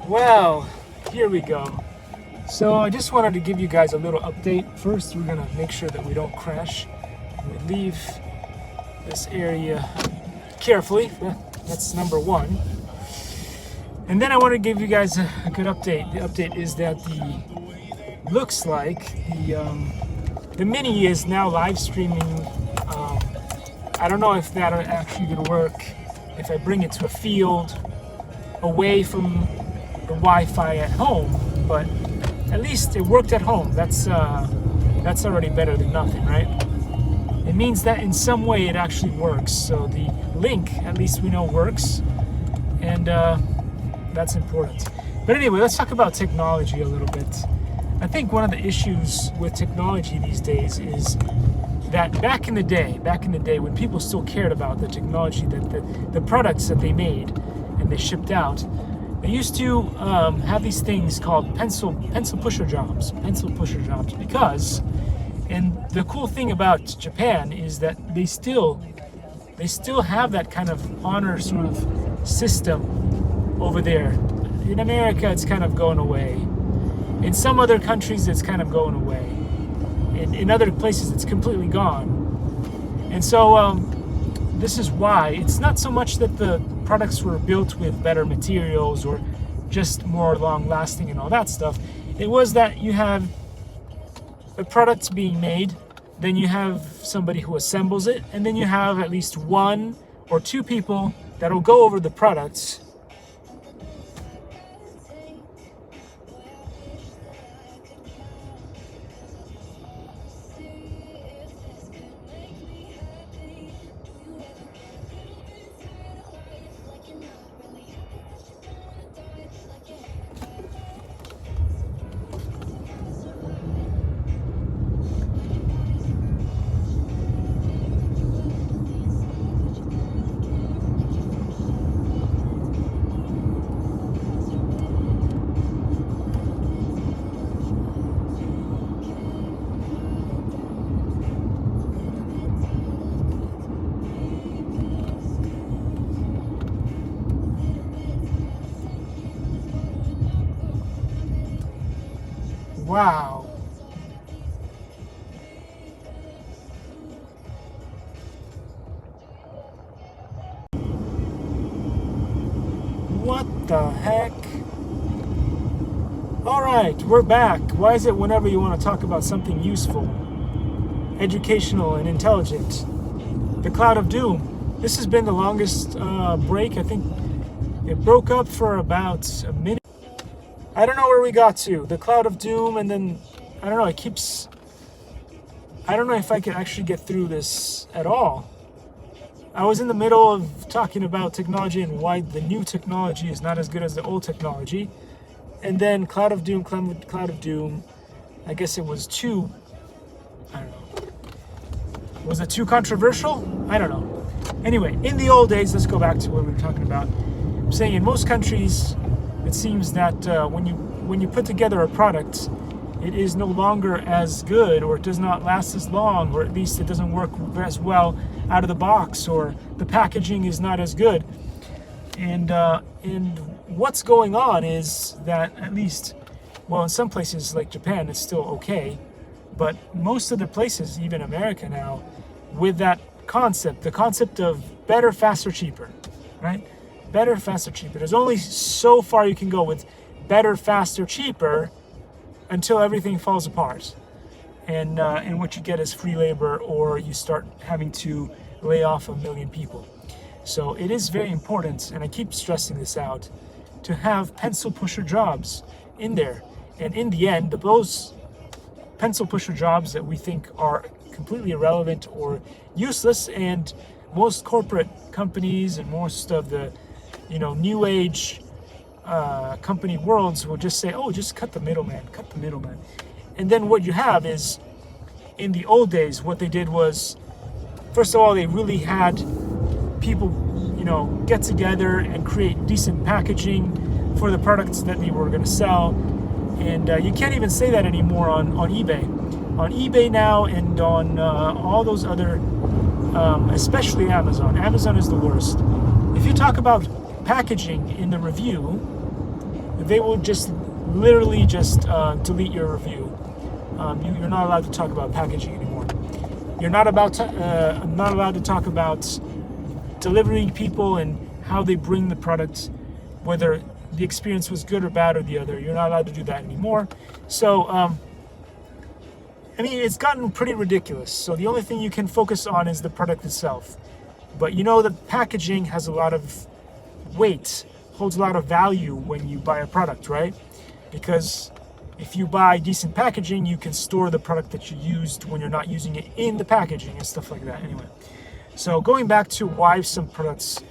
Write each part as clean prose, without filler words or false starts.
Well, here we go. So I just wanted to give you guys a little update. First, we're gonna make sure that we don't crash. We leave this area carefully. That's number one. And then I want to give you guys a good update. The update is that looks like the Mini is now live streaming. I don't know if that'll actually gonna work if I bring it to a field away from the Wi-Fi at home, but at least it worked at home. That's already better than nothing, right? It means that in some way it actually works. So the link, at least we know, works, and that's important. But anyway, let's talk about technology a little bit. I think one of the issues with technology these days is that back in the day when people still cared about the technology, that the products that they made and they shipped out, they used to have these things called pencil pusher jobs, because, and the cool thing about Japan is that they still have that kind of honor sort of system over there. In America, it's kind of going away. In some other countries, it's kind of going away. In other places, it's completely gone. And so this is why it's not so much that the products were built with better materials or just more long-lasting and all that stuff. It was that you have the products being made, then you have somebody who assembles it, and then you have at least one or two people that'll go over the products. Wow. What the heck? All right, we're back. Why is it whenever you want to talk about something useful, educational, and intelligent, the Cloud of Doom? This has been the longest break. I think it broke up for about a minute. I don't know where we got to. The Cloud of Doom, and then, I don't know, I don't know if I can actually get through this at all. I was in the middle of talking about technology and why the new technology is not as good as the old technology. And then Cloud of Doom, I guess it was too, I don't know. Was it too controversial? I don't know. Anyway, in the old days, let's go back to what we were talking about. I'm saying in most countries, it seems that when you put together a product, it is no longer as good, or it does not last as long, or at least it doesn't work as well out of the box, or the packaging is not as good. And what's going on is that, at least, well, in some places like Japan, it's still okay, but most of the places, even America now, with that concept, the concept of better, faster, cheaper, right? Better, faster, cheaper. There's only so far you can go with better, faster, cheaper until everything falls apart. And what you get is free labor, or you start having to lay off 1 million people. So it is very important, and I keep stressing this out, to have pencil pusher jobs in there. And in the end, those pencil pusher jobs that we think are completely irrelevant or useless, and most corporate companies and most of the new age company worlds will just say, oh, just cut the middleman. And then what you have is, in the old days, what they did was, first of all, they really had people, get together and create decent packaging for the products that they were going to sell. And you can't even say that anymore on eBay. On eBay now, and on all those other, especially Amazon. Amazon is the worst. If you talk about packaging in the review, they will just literally just delete your review. You're not allowed to talk about packaging anymore. You're not allowed to talk about delivery people and how they bring the product, whether the experience was good or bad or the other. You're not allowed to do that anymore. So, I mean, it's gotten pretty ridiculous. So the only thing you can focus on is the product itself. But you know that packaging has a lot of weight, holds a lot of value when you buy a product, right? Because if you buy decent packaging, you can store the product that you used when you're not using it in the packaging and stuff like that. Anyway, so going back to why some products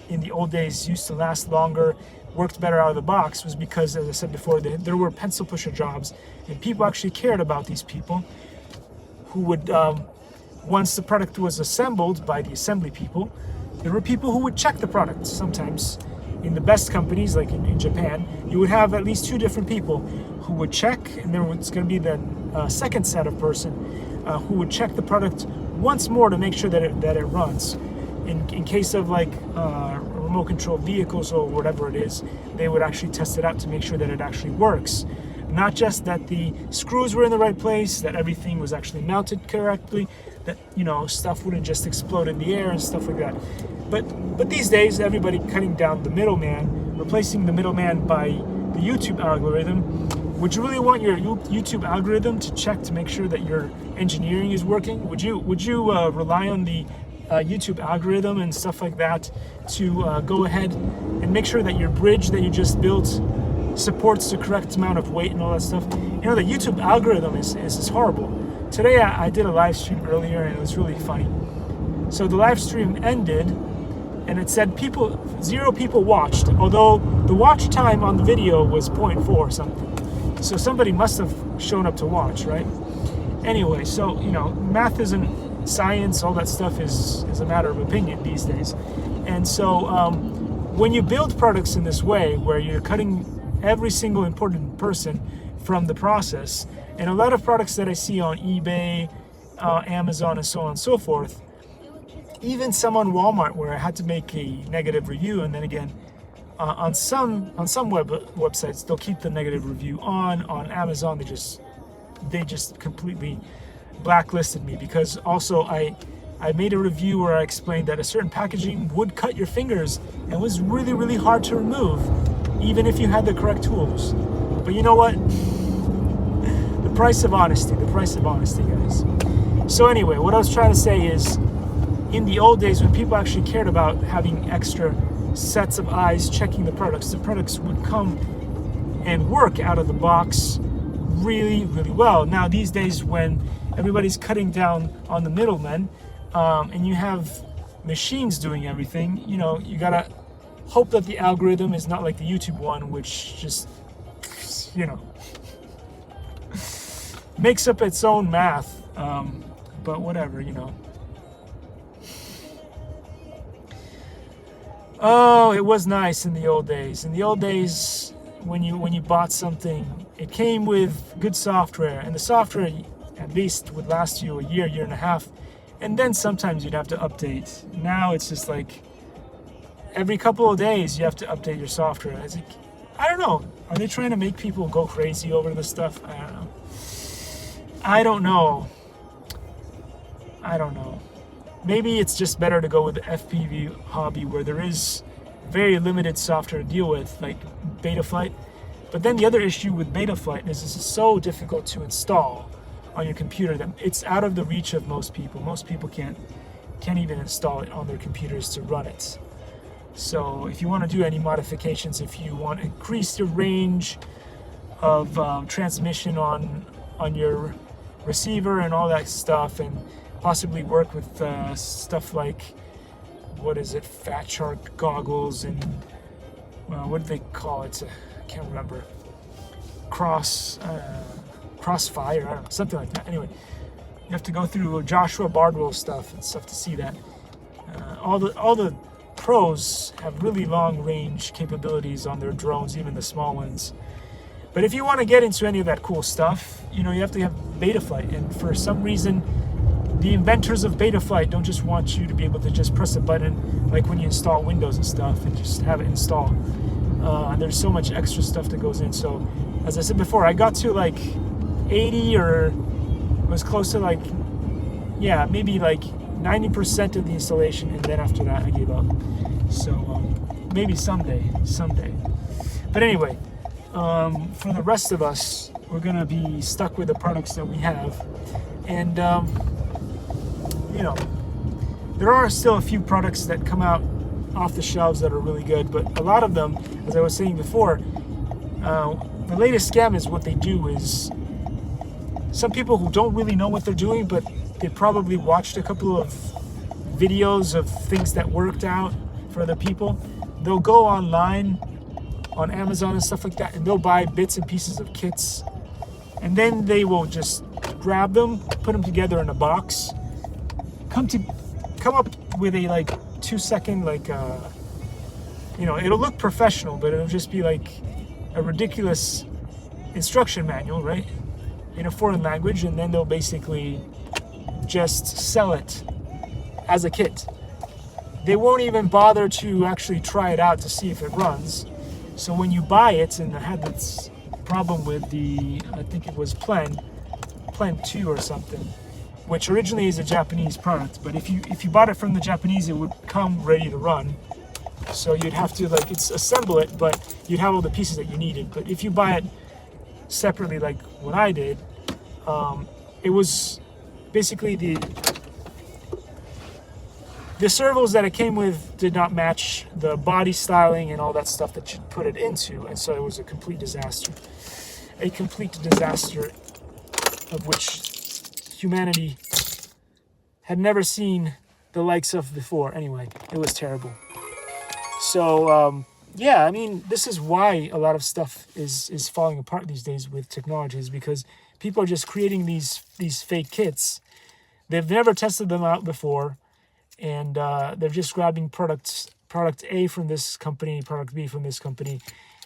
in the old days used to last longer, worked better out of the box, was because, as I said before, there were pencil pusher jobs, and people actually cared about these people who would, once the product was assembled by the assembly people, there were people who would check the product. Sometimes in the best companies, like in Japan, you would have at least 2 different people who would check, and there was going to be then a second set of person who would check the product once more to make sure that it runs. In case of like remote control vehicles or whatever it is, they would actually test it out to make sure that it actually works. Not just that the screws were in the right place, that everything was actually mounted correctly, that, you know, stuff wouldn't just explode in the air and stuff like that. But these days, everybody cutting down the middleman, replacing the middleman by the YouTube algorithm. Would you really want your YouTube algorithm to check to make sure that your engineering is working? Would you rely on the YouTube algorithm and stuff like that to go ahead and make sure that your bridge that you just built supports the correct amount of weight and all that stuff? You know, the YouTube algorithm is horrible. Today I did a live stream earlier and it was really funny. So the live stream ended and it said 0 people watched, although the watch time on the video was 0.4 or something. So somebody must have shown up to watch, right? Anyway, so, you know, math isn't science, all that stuff is a matter of opinion these days. And so when you build products in this way, where you're cutting every single important person from the process, and a lot of products that I see on eBay, Amazon, and so on and so forth, even some on Walmart where I had to make a negative review, and then again, on some websites they'll keep the negative review on. On Amazon they just completely blacklisted me, because also I made a review where I explained that a certain packaging would cut your fingers and was really, really hard to remove, even if you had the correct tools. But you know what? The price of honesty, guys. So anyway, what I was trying to say is, in the old days when people actually cared about having extra sets of eyes checking the products would come and work out of the box really, really well. Now these days, when everybody's cutting down on the middlemen, and you have machines doing everything, you know, you gotta hope that the algorithm is not like the YouTube one, which just, you know, makes up its own math. But whatever, you know. Oh, it was nice in the old days. In the old days, when you bought something, it came with good software, and the software at least would last you a year and a half, and then sometimes you'd have to update. Now it's just like every couple of days you have to update your software. I don't know. Are they trying to make people go crazy over this stuff? I don't know. Maybe it's just better to go with the FPV hobby, where there is very limited software to deal with, like Betaflight. But then the other issue with Betaflight is it's so difficult to install on your computer that it's out of the reach of most people. Most people can't even install it on their computers to run it. So if you want to do any modifications, if you want to increase the range of transmission on your receiver and all that stuff, and possibly work with stuff like, what is it, Fat Shark goggles, and what do they call it? I can't remember. Crossfire, I don't know, something like that. Anyway, you have to go through Joshua Bardwell stuff and stuff to see that. All the pros have really long range capabilities on their drones, even the small ones. But if you want to get into any of that cool stuff, you know, you have to have Betaflight, and for some reason, the inventors of Betaflight don't just want you to be able to just press a button like when you install Windows and stuff and just have it install. There's so much extra stuff that goes in. So, as I said before, I got to like 80 or was close to like, yeah, maybe like 90% of the installation, and then after that I gave up. So maybe someday. But anyway, for the rest of us, we're gonna be stuck with the products that we have, and you know, there are still a few products that come out off the shelves that are really good, but a lot of them, as I was saying before, the latest scam is what they do is some people who don't really know what they're doing, but they probably watched a couple of videos of things that worked out for other people. They'll go online on Amazon and stuff like that, and they'll buy bits and pieces of kits, and then they will just grab them, put them together in a box, come up with a like 2-second like you know, it'll look professional, but it'll just be like a ridiculous instruction manual, right, in a foreign language, and then they'll basically just sell it as a kit. They won't even bother to actually try it out to see if it runs. So when you buy it, and I had this problem with the, I think it was Plen 2 or something, which originally is a Japanese product, but if you bought it from the Japanese, it would come ready to run. So you'd have to like assemble it, but you'd have all the pieces that you needed. But if you buy it separately, like what I did, it was basically the servos that it came with did not match the body styling and all that stuff that you put it into, and so it was a complete disaster. A complete disaster of which humanity had never seen the likes of before. Anyway, it was terrible. So, yeah, I mean, this is why a lot of stuff is falling apart these days with technologies, because people are just creating these fake kits. They've never tested them out before, and they're just grabbing product A from this company, product B from this company,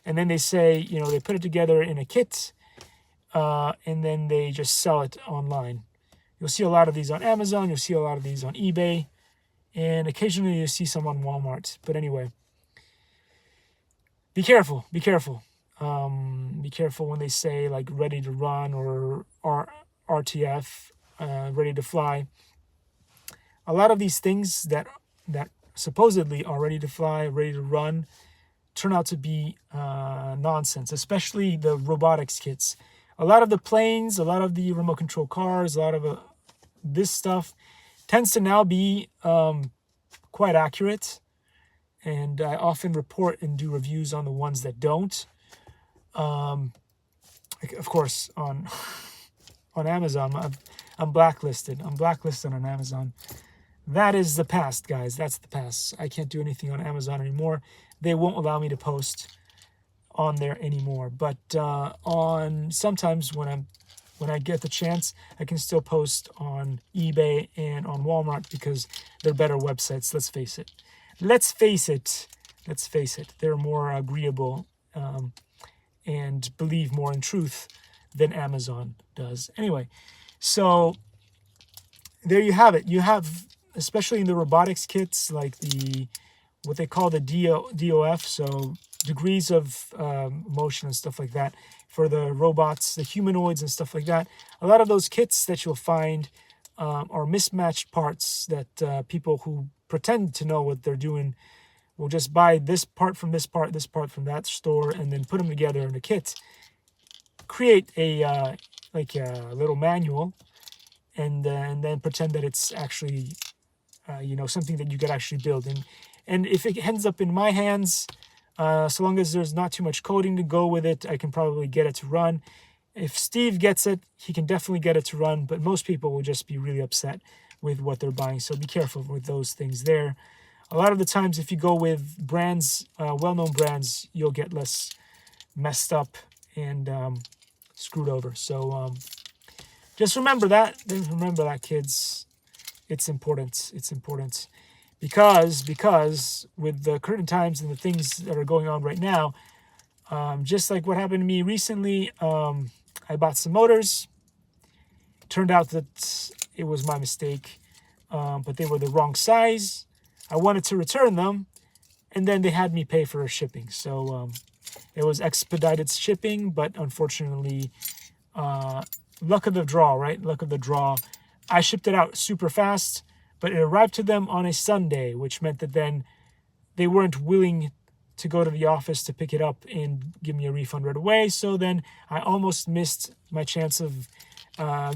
and then they say, you know, they put it together in a kit, and then they just sell it online. You'll see a lot of these on Amazon, you'll see a lot of these on eBay, and occasionally you'll see some on Walmart. But anyway, be careful. Be careful when they say like ready to run or RTF, ready to fly. A lot of these things that supposedly are ready to fly, ready to run, turn out to be nonsense, especially the robotics kits. A lot of the planes, a lot of the remote control cars, a lot of this stuff tends to now be quite accurate. And I often report and do reviews on the ones that don't. Of course, on Amazon, I'm blacklisted. I'm blacklisted on Amazon. That is the past, guys. That's the past. I can't do anything on Amazon anymore. They won't allow me to post on there anymore. But on sometimes when I get the chance, I can still post on eBay and on Walmart because they're better websites. Let's face it. They're more agreeable and believe more in truth than Amazon does. Anyway, so there you have it. You have, especially in the robotics kits, like what they call the DOF, so degrees of motion and stuff like that, for the robots, the humanoids and stuff like that. A lot of those kits that you'll find are mismatched parts that people who pretend to know what they're doing will just buy this part from this part from that store, and then put them together in a kit, create a little manual, and then pretend that it's actually something that you could actually build. And if it ends up in my hands, so long as there's not too much coding to go with it, I can probably get it to run. If Steve gets it, he can definitely get it to run, but most people will just be really upset with what they're buying. So be careful with those things there. A lot of the times, if you go with brands, well-known brands, you'll get less messed up and screwed over. So just remember that. Remember that, kids. It's important. It's important. Because with the current times and the things that are going on right now, just like what happened to me recently, I bought some motors. Turned out that it was my mistake, but they were the wrong size. I wanted to return them, and then they had me pay for shipping. So it was expedited shipping, but unfortunately, luck of the draw, right? Luck of the draw. I shipped it out super fast, but it arrived to them on a Sunday, which meant that then they weren't willing to go to the office to pick it up and give me a refund right away. So then I almost missed my chance of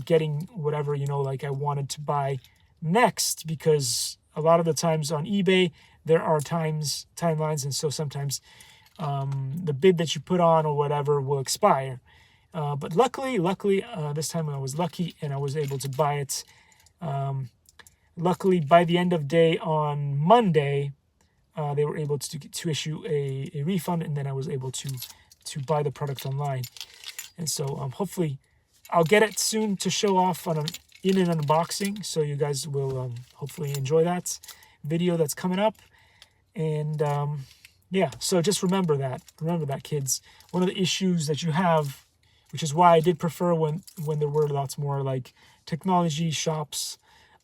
getting whatever, like I wanted to buy next, because a lot of the times on eBay, there are timelines. And so sometimes the bid that you put on or whatever will expire. But luckily, this time I was lucky and I was able to buy it. Luckily, by the end of day on Monday, they were able to issue a refund, and then I was able to buy the product online. And so hopefully I'll get it soon to show off in an unboxing, so you guys will hopefully enjoy that video that's coming up. And yeah, so just remember that, kids. One of the issues that you have, which is why I did prefer when there were lots more like technology shops.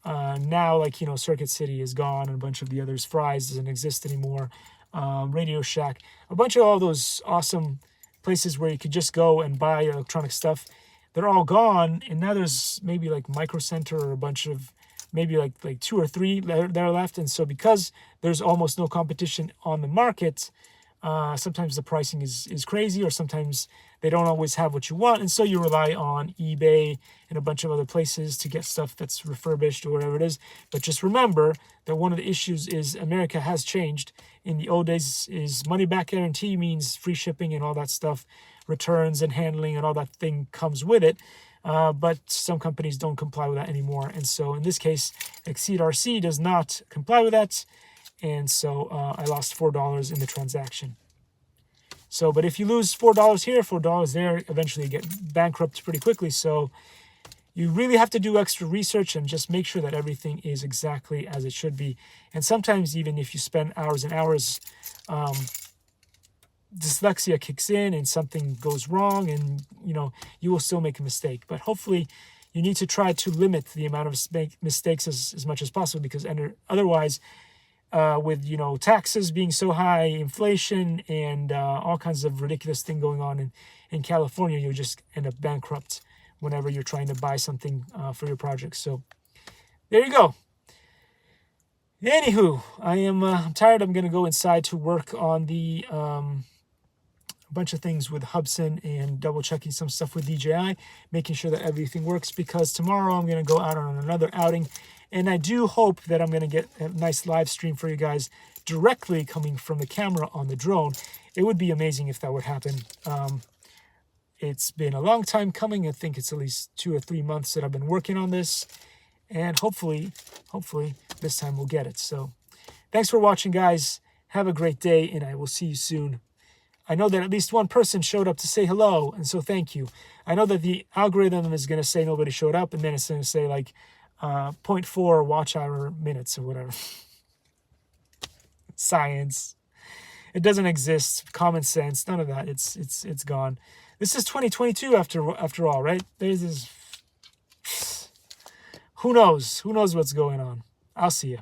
Now, like, Circuit City is gone, and a bunch of the others, Fry's doesn't exist anymore, Radio Shack, a bunch of all those awesome places where you could just go and buy electronic stuff. They're all gone, and now there's maybe like Micro Center or a bunch of, maybe like 2 or 3 that are left. And so because there's almost no competition on the market, sometimes the pricing is crazy, or sometimes they don't always have what you want, and so you rely on eBay and a bunch of other places to get stuff that's refurbished or whatever it is. But just remember that one of the issues is America has changed. In the old days, is money back guarantee means free shipping and all that stuff, returns and handling and all that thing comes with it. But some companies don't comply with that anymore, and so in this case, Exceed RC does not comply with that. And so I lost $4 in the transaction. So, but if you lose $4 here, $4 there, eventually you get bankrupt pretty quickly. So you really have to do extra research and just make sure that everything is exactly as it should be. And sometimes even if you spend hours and hours, dyslexia kicks in and something goes wrong, and you will still make a mistake. But hopefully you need to try to limit the amount of mistakes as much as possible, because otherwise, with taxes being so high, inflation, and all kinds of ridiculous thing going on in California, you'll just end up bankrupt whenever you're trying to buy something for your project. So there you go. Anywho, I'm tired. I'm gonna go inside to work on the bunch of things with Hubson and double checking some stuff with DJI, making sure that everything works, because tomorrow I'm gonna go out on another outing. And I do hope that I'm going to get a nice live stream for you guys directly coming from the camera on the drone. It would be amazing if that would happen. It's been a long time coming. I think it's at least 2 or 3 months that I've been working on this. And hopefully this time we'll get it. So thanks for watching, guys. Have a great day, and I will see you soon. I know that at least one person showed up to say hello, and so thank you. I know that the algorithm is going to say nobody showed up, and then it's going to say like 0.4 watch hour minutes or whatever. Science. It doesn't exist. Common sense. None of that. It's gone. This is 2022 after all, right? There's this. Who knows? Who knows what's going on? I'll see you.